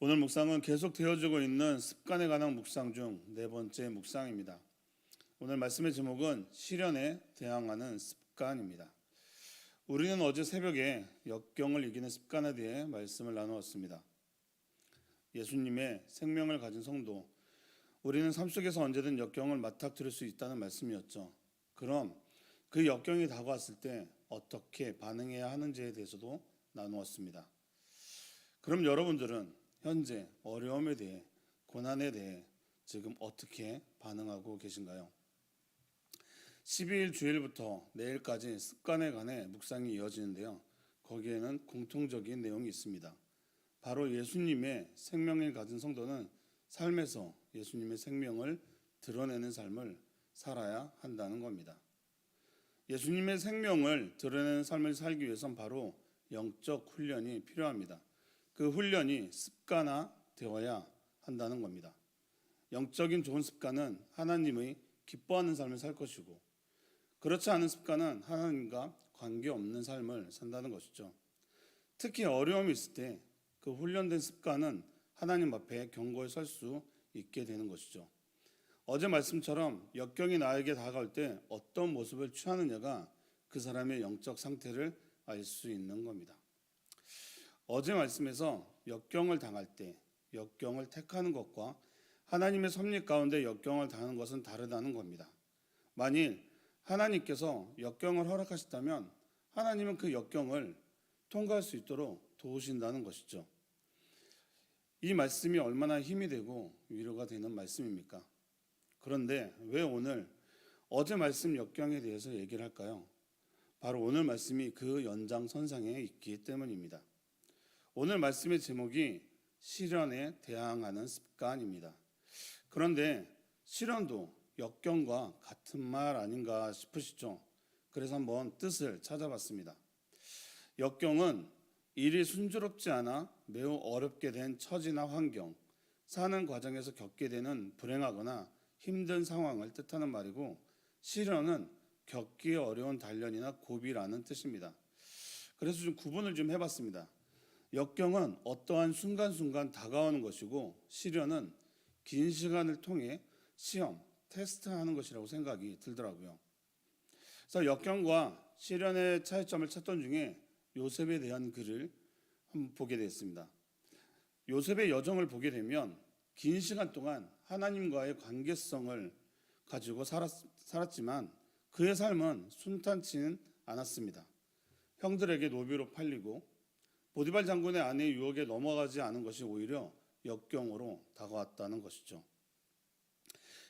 오늘 묵상은 계속 되어지고 있는 습관에 관한 묵상 중 네 번째 묵상입니다. 오늘 말씀의 제목은 시련에 대항하는 습관입니다. 우리는 어제 새벽에 역경을 이기는 습관에 대해 말씀을 나누었습니다. 예수님의 생명을 가진 성도, 우리는 삶 속에서 언제든 역경을 맞닥뜨릴 수 있다는 말씀이었죠. 그럼 그 역경이 다가왔을 때 어떻게 반응해야 하는지에 대해서도 나누었습니다. 그럼 여러분들은 현재 어려움에 대해, 고난에 대해 지금 어떻게 반응하고 계신가요? 12일 주일부터 내일까지 습관에 관해 묵상이 이어지는데요. 거기에는 공통적인 내용이 있습니다. 바로 예수님의 생명을 가진 성도는 삶에서 예수님의 생명을 드러내는 삶을 살아야 한다는 겁니다. 예수님의 생명을 드러내는 삶을 살기 위해선 바로 영적 훈련이 필요합니다. 그 훈련이 습관화되어야 한다는 겁니다. 영적인 좋은 습관은 하나님의 기뻐하는 삶을 살 것이고, 그렇지 않은 습관은 하나님과 관계없는 삶을 산다는 것이죠. 특히 어려움이 있을 때 그 훈련된 습관은 하나님 앞에 견고히 설 수 있게 되는 것이죠. 어제 말씀처럼 역경이 나에게 다가올 때 어떤 모습을 취하느냐가 그 사람의 영적 상태를 알 수 있는 겁니다. 어제 말씀에서 역경을 당할 때 역경을 택하는 것과 하나님의 섭리 가운데 역경을 당하는 것은 다르다는 겁니다. 만일 하나님께서 역경을 허락하셨다면 하나님은 그 역경을 통과할 수 있도록 도우신다는 것이죠. 이 말씀이 얼마나 힘이 되고 위로가 되는 말씀입니까? 그런데 왜 오늘 어제 말씀 역경에 대해서 얘기를 할까요? 바로 오늘 말씀이 그 연장선상에 있기 때문입니다. 오늘 말씀의 제목이 시련에 대항하는 습관입니다. 그런데 시련도 역경과 같은 말 아닌가 싶으시죠? 그래서 한번 뜻을 찾아봤습니다. 역경은 일이 순조롭지 않아 매우 어렵게 된 처지나 환경, 사는 과정에서 겪게 되는 불행하거나 힘든 상황을 뜻하는 말이고, 시련은 겪기 어려운 단련이나 고비라는 뜻입니다. 그래서 좀 구분을 좀 해봤습니다. 역경은 어떠한 순간순간 다가오는 것이고, 시련은 긴 시간을 통해 시험, 테스트하는 것이라고 생각이 들더라고요. 그래서 역경과 시련의 차이점을 찾던 중에 요셉에 대한 글을 한번 보게 됐습니다. 요셉의 여정을 보게 되면 긴 시간 동안 하나님과의 관계성을 가지고 살았지만 그의 삶은 순탄치는 않았습니다. 형들에게 노비로 팔리고 보디발 장군의 아내의 유혹에 넘어가지 않은 것이 오히려 역경으로 다가왔다는 것이죠.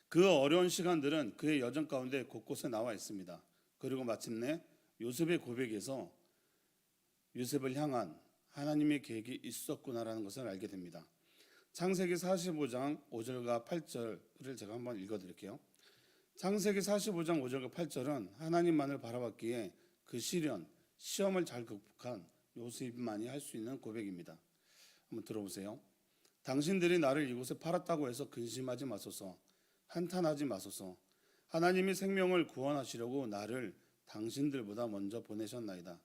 그 어려운 시간들은 그의 여정 가운데 곳곳에 나와 있습니다. 그리고 마침내 요셉의 고백에서 요셉을 향한 하나님의 계획이 있었구나라는 것을 알게 됩니다. 창세기 45장 5절과 8절을 제가 한번 읽어드릴게요. 창세기 45장 5절과 8절은 하나님만을 바라봤기에 그 시험을 잘 극복한 요셉만이 할 수 있는 고백입니다. 한번 들어보세요. 당신들이 나를 이곳에 팔았다고 해서 근심하지 마소서, 한탄하지 마소서. 하나님이 생명을 구원하시려고 나를 당신들보다 먼저 보내셨나이다.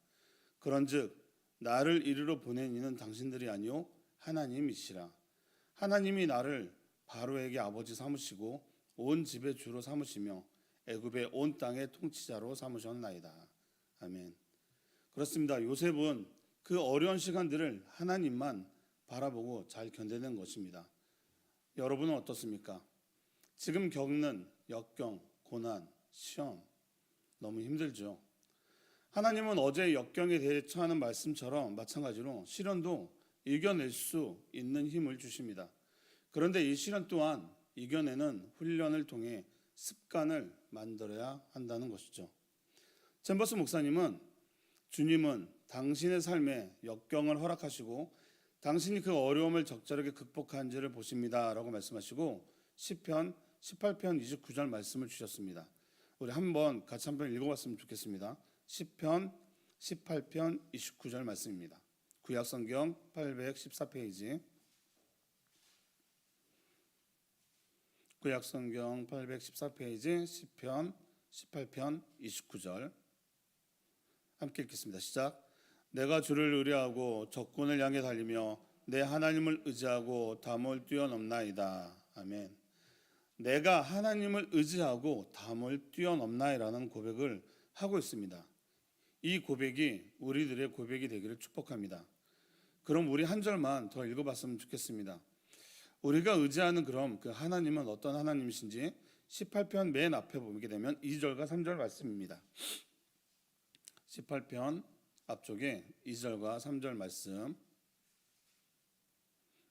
그런즉 나를 이리로 보낸 이는 당신들이 아니요 하나님이시라. 하나님이 나를 바로에게 아버지 삼으시고 온 집의 주로 삼으시며 애굽의 온 땅의 통치자로 삼으셨나이다. 아멘. 그렇습니다. 요셉은 그 어려운 시간들을 하나님만 바라보고 잘 견뎌낸 것입니다. 여러분은 어떻습니까? 지금 겪는 역경, 고난, 시험 너무 힘들죠. 하나님은 어제 역경에 대처하는 말씀처럼 마찬가지로 시련도 이겨낼 수 있는 힘을 주십니다. 그런데 이 시련 또한 이겨내는 훈련을 통해 습관을 만들어야 한다는 것이죠. 잼버스 목사님은 주님은 당신의 삶에 역경을 허락하시고 당신이 그 어려움을 적절하게 극복한지를 보십니다 라고 말씀하시고 시편 18편 29절 말씀을 주셨습니다. 우리 같이 한번 읽어봤으면 좋겠습니다. 시편 18편 29절 말씀입니다. 구약성경 814페이지, 구약성경 814페이지 시편 18편 29절 함께 읽겠습니다. 시작. 내가 주를 의뢰하고 적군을 향해 달리며 내 하나님을 의지하고 담을 뛰어넘나이다. 아멘. 내가 하나님을 의지하고 담을 뛰어넘나이라는 고백을 하고 있습니다. 이 고백이 우리들의 고백이 되기를 축복합니다. 그럼 우리 한 절만 더 읽어봤으면 좋겠습니다. 우리가 의지하는 그럼 그 하나님은 어떤 하나님이신지 18편 맨 앞에 보게 되면 2절과 3절 말씀입니다. 18편 앞쪽에 2절과 3절 말씀,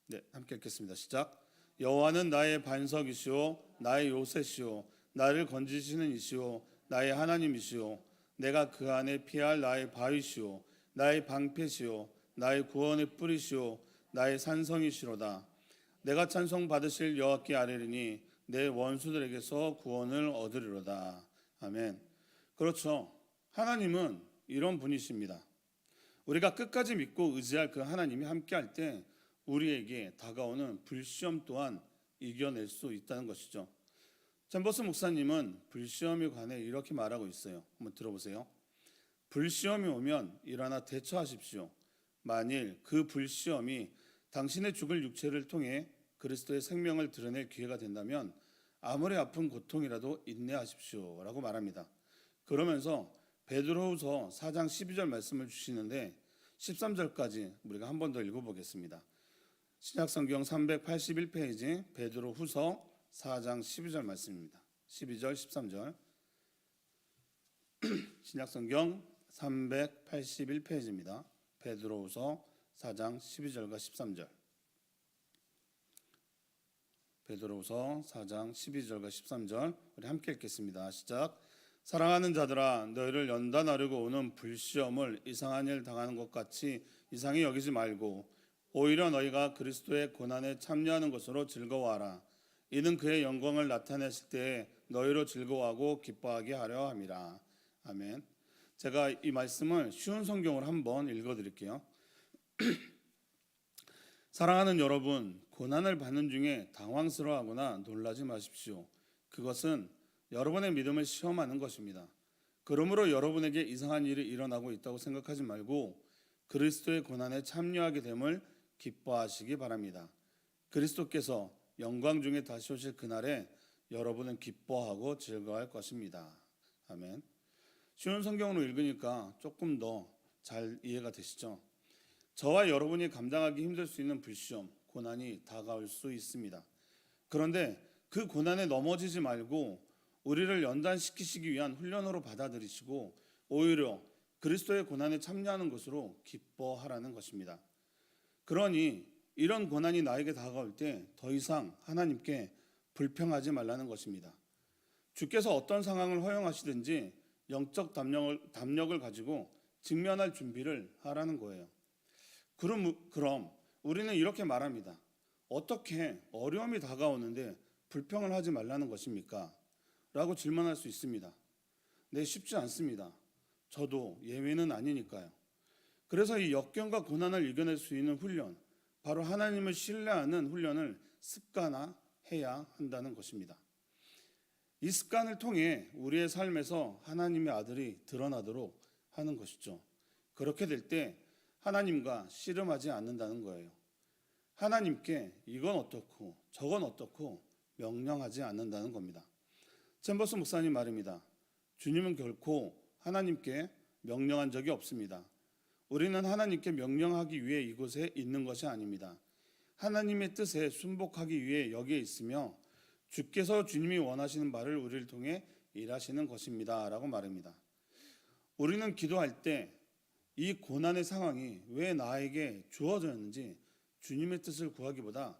네, 함께 읽겠습니다. 시작. 여호와는 나의 반석이시오 나의 요새시오 나를 건지시는 이시오 나의 하나님이시오 내가 그 안에 피할 나의 바위시오 나의 방패시오 나의 구원의 뿌리시오 나의 산성이시로다. 내가 찬송 받으실 여호와께 아뢰리니 내 원수들에게서 구원을 얻으리로다. 아멘. 그렇죠. 하나님은 이런 분이십니다. 우리가 끝까지 믿고 의지할 그 하나님이 함께할 때 우리에게 다가오는 불시험 또한 이겨낼 수 있다는 것이죠. 잼버스 목사님은 불시험에 관해 이렇게 말하고 있어요. 한번 들어보세요. 불시험이 오면 일어나 대처하십시오. 만일 그 불시험이 당신의 죽을 육체를 통해 그리스도의 생명을 드러낼 기회가 된다면 아무리 아픈 고통이라도 인내하십시오 라고 말합니다. 그러면서 베드로후서 4장 12절 말씀을 주시는데 13절까지 우리가 한 번 더 읽어보겠습니다. 신약성경 381페이지 베드로후서 4장 12절 말씀입니다. 12절 13절 신약성경 381페이지입니다. 베드로후서 4장 12절과 13절 베드로후서 4장 12절과 13절 우리 함께 읽겠습니다. 시작. 사랑하는 자들아 너희를 연단하려고 오는 불시험을 이상한 일 당하는 것 같이 이상히 여기지 말고 오히려 너희가 그리스도의 고난에 참여하는 것으로 즐거워하라. 이는 그의 영광을 나타내실 때에 너희로 즐거워하고 기뻐하게 하려 함이라. 아멘. 제가 이 말씀을 쉬운 성경으로 한번 읽어드릴게요. 사랑하는 여러분, 고난을 받는 중에 당황스러워하거나 놀라지 마십시오. 그것은 여러분의 믿음을 시험하는 것입니다. 그러므로 여러분에게 이상한 일이 일어나고 있다고 생각하지 말고 그리스도의 고난에 참여하게 됨을 기뻐하시기 바랍니다. 그리스도께서 영광 중에 다시 오실 그날에 여러분은 기뻐하고 즐거워할 것입니다. 아멘. 쉬운 성경으로 읽으니까 조금 더 잘 이해가 되시죠? 저와 여러분이 감당하기 힘들 수 있는 불시험, 고난이 다가올 수 있습니다. 그런데 그 고난에 넘어지지 말고 우리를 연단시키시기 위한 훈련으로 받아들이시고 오히려 그리스도의 고난에 참여하는 것으로 기뻐하라는 것입니다. 그러니 이런 고난이 나에게 다가올 때 더 이상 하나님께 불평하지 말라는 것입니다. 주께서 어떤 상황을 허용하시든지 영적 담력을 가지고 직면할 준비를 하라는 거예요. 그럼 우리는 이렇게 말합니다. 어떻게 어려움이 다가오는데 불평을 하지 말라는 것입니까? 라고 질문할 수 있습니다. 네, 쉽지 않습니다. 저도 예외는 아니니까요. 그래서 이 역경과 고난을 이겨낼 수 있는 훈련, 바로 하나님을 신뢰하는 훈련을 습관화해야 한다는 것입니다. 이 습관을 통해 우리의 삶에서 하나님의 아들이 드러나도록 하는 것이죠. 그렇게 될 때 하나님과 씨름하지 않는다는 거예요. 하나님께 이건 어떻고 저건 어떻고 명령하지 않는다는 겁니다. 챔버스 목사님 말입니다. 주님은 결코 하나님께 명령한 적이 없습니다. 우리는 하나님께 명령하기 위해 이곳에 있는 것이 아닙니다. 하나님의 뜻에 순복하기 위해 여기에 있으며 주께서 주님이 원하시는 바를 우리를 통해 일하시는 것입니다 라고 말합니다. 우리는 기도할 때 이 고난의 상황이 왜 나에게 주어졌는지 주님의 뜻을 구하기보다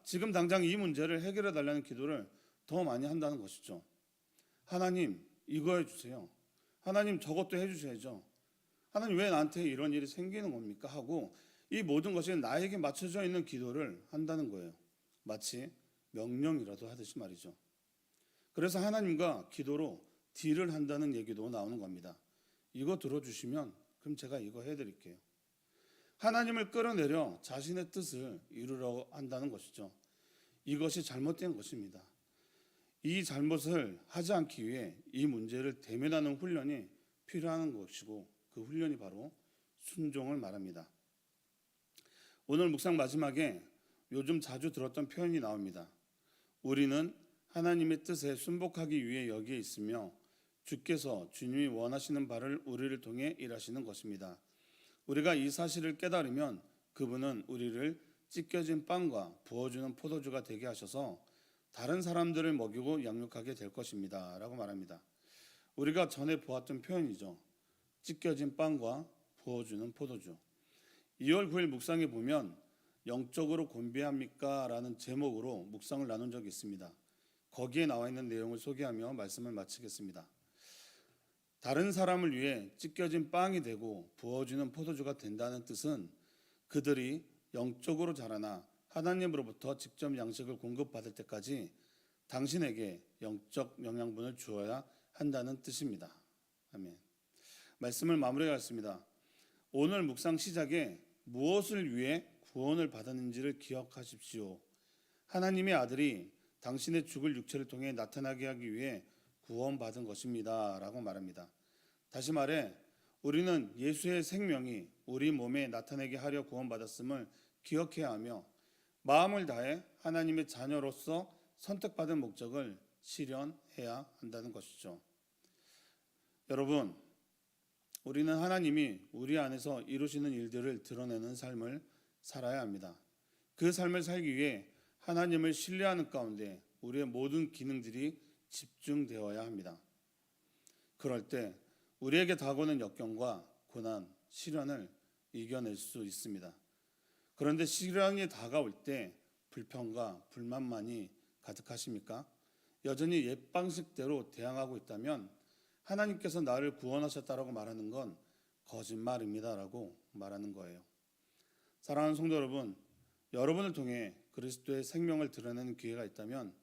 지금 당장 이 문제를 해결해 달라는 기도를 더 많이 한다는 것이죠. 하나님 이거 해주세요. 하나님 저것도 해주셔야죠. 하나님 왜 나한테 이런 일이 생기는 겁니까? 하고 이 모든 것이 나에게 맞춰져 있는 기도를 한다는 거예요. 마치 명령이라도 하듯이 말이죠. 그래서 하나님과 기도로 딜을 한다는 얘기도 나오는 겁니다. 이거 들어주시면 그럼 제가 이거 해드릴게요. 하나님을 끌어내려 자신의 뜻을 이루려 한다는 것이죠. 이것이 잘못된 것입니다. 이 잘못을 하지 않기 위해 이 문제를 대면하는 훈련이 필요한 것이고 그 훈련이 바로 순종을 말합니다. 오늘 묵상 마지막에 요즘 자주 들었던 표현이 나옵니다. 우리는 하나님의 뜻에 순복하기 위해 여기에 있으며 주께서 주님이 원하시는 바를 우리를 통해 일하시는 것입니다. 우리가 이 사실을 깨달으면 그분은 우리를 찢겨진 빵과 부어주는 포도주가 되게 하셔서 다른 사람들을 먹이고 양육하게 될 것입니다. 라고 말합니다. 우리가 전에 보았던 표현이죠. 찢겨진 빵과 부어주는 포도주. 2월 9일 묵상에 보면 영적으로 곤비합니까? 라는 제목으로 묵상을 나눈 적이 있습니다. 거기에 나와 있는 내용을 소개하며 말씀을 마치겠습니다. 다른 사람을 위해 찢겨진 빵이 되고 부어주는 포도주가 된다는 뜻은 그들이 영적으로 자라나 하나님으로부터 직접 양식을 공급받을 때까지 당신에게 영적 영양분을 주어야 한다는 뜻입니다. 아멘. 말씀을 마무리하겠습니다. 오늘 묵상 시작에 무엇을 위해 구원을 받았는지를 기억하십시오. 하나님의 아들이 당신의 죽을 육체를 통해 나타나게 하기 위해 구원받은 것입니다. 라고 말합니다. 다시 말해 우리는 예수의 생명이 우리 몸에 나타나게 하려 구원받았음을 기억해야 하며 마음을 다해 하나님의 자녀로서 선택받은 목적을 실현해야 한다는 것이죠. 여러분, 우리는 하나님이 우리 안에서 이루시는 일들을 드러내는 삶을 살아야 합니다. 그 삶을 살기 위해 하나님을 신뢰하는 가운데 우리의 모든 기능들이 집중되어야 합니다. 그럴 때 우리에게 다가오는 역경과 고난, 시련을 이겨낼 수 있습니다. 그런데 시련이 다가올 때 불평과 불만만이 가득하십니까? 여전히 옛 방식대로 대항하고 있다면 하나님께서 나를 구원하셨다라고 말하는 건 거짓말입니다라고 말하는 거예요. 사랑하는 성도 여러분, 여러분을 통해 그리스도의 생명을 드러내는 기회가 있다면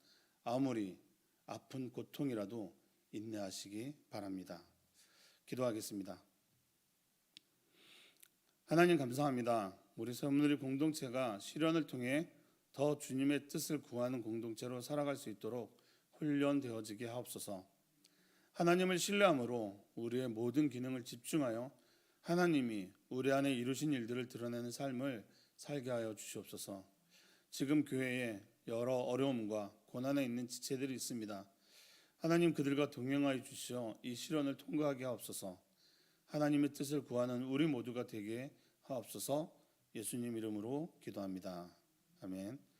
아무리 아픈 고통이라도 인내하시기 바랍니다. 기도하겠습니다. 하나님 감사합니다. 우리 섬누리 공동체가 시련을 통해 더 주님의 뜻을 구하는 공동체로 살아갈 수 있도록 훈련되어지게 하옵소서. 하나님을 신뢰함으로 우리의 모든 기능을 집중하여 하나님이 우리 안에 이루신 일들을 드러내는 삶을 살게 하여 주시옵소서. 지금 교회에 여러 어려움과 고난에 있는 지체들이 있습니다. 하나님 그들과 동행하여 주시어 이 시련을 통과하게 하옵소서. 하나님의 뜻을 구하는 우리 모두가 되게 하옵소서. 예수님 이름으로 기도합니다. 아멘.